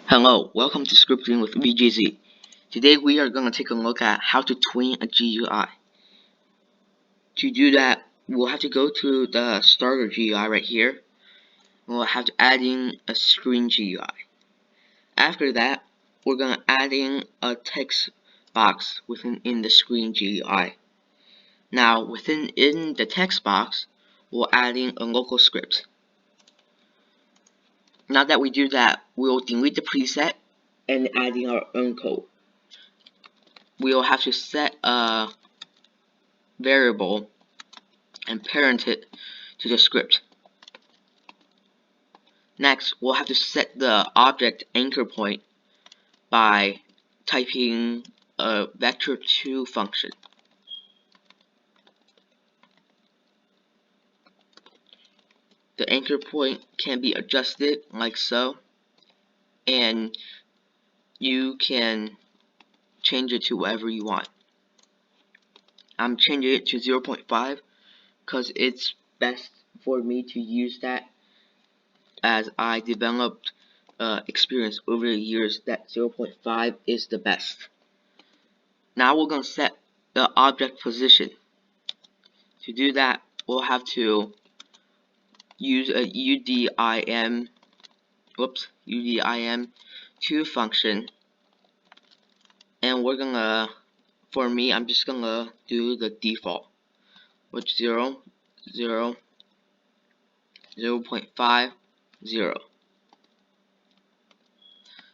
Hello, welcome to Scripting with VGZ. Today we are going to take a look at how to tween a GUI. To do that, we'll have to go to the starter GUI right here. We'll have to add in a screen GUI. After that, we're going to add in a text box within the screen GUI. Now, within the text box, we'll add in a local script. Now that we do that, we'll delete the preset and add in our own code. We'll have to set a variable and parent it to the script. Next, we'll have to set the object anchor point by typing a vector2 function. The anchor point can be adjusted like so, and you can change it to whatever you want. I'm changing it to 0.5 because it's best for me to use that, as I developed experience over the years that 0.5 is the best. Now we're going to set the object position. To do that, we'll have to use a UDIM2 function, and we're gonna, for me, I'm just gonna do the default, which 0, 0, 0.5, 0.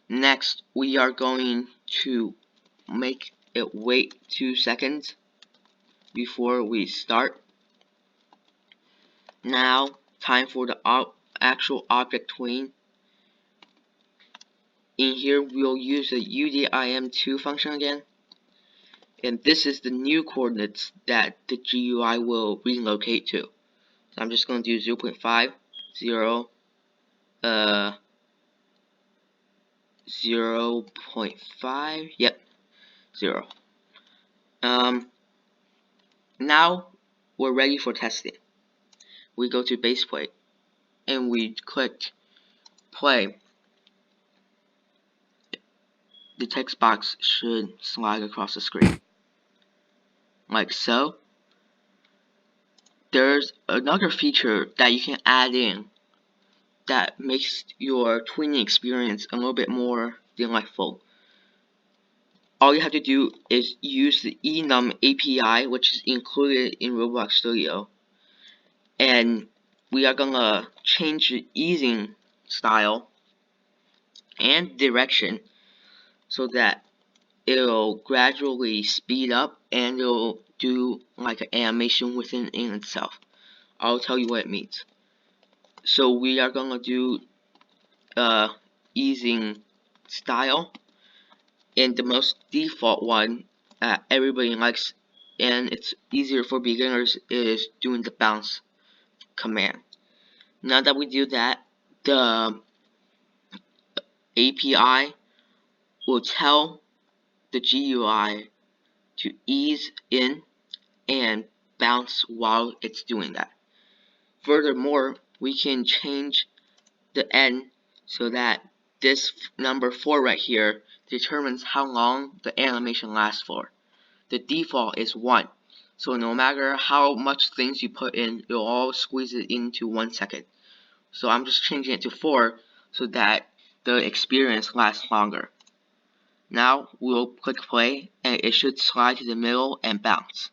Next, we are going to make it wait 2 seconds before we start. Now, time for the actual object tween. In here, we'll use the UDIM2 function again, and this is the new coordinates that the GUI will relocate to. So I'm just going to do 0.5, 0, 0.5, yep, 0. Now we're ready for testing. We go to base plate and we click play. The text box should slide across the screen like so. There's another feature that you can add in that makes your tweening experience a little bit more delightful. All you have to do is use the enum API, which is included in Roblox Studio, and we are gonna change the easing style and direction so that it'll gradually speed up and it'll do like an animation within itself. I'll tell you what it means. So we are gonna do easing style, and the most default one that everybody likes and it's easier for beginners is doing the bounce command. Now that we do that, the API will tell the GUI to ease in and bounce while it's doing that. Furthermore, we can change the end so that this number 4 right here determines how long the animation lasts for. The default is 1, so no matter how much things you put in, it'll all squeeze it into 1 second. So I'm just changing it to 4 so that the experience lasts longer. Now we'll click play and it should slide to the middle and bounce.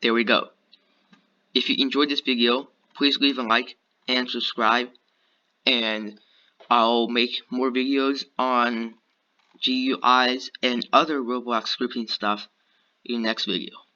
There we go. If you enjoyed this video, please leave a like and subscribe, and I'll make more videos on GUIs and other Roblox scripting stuff in the next video.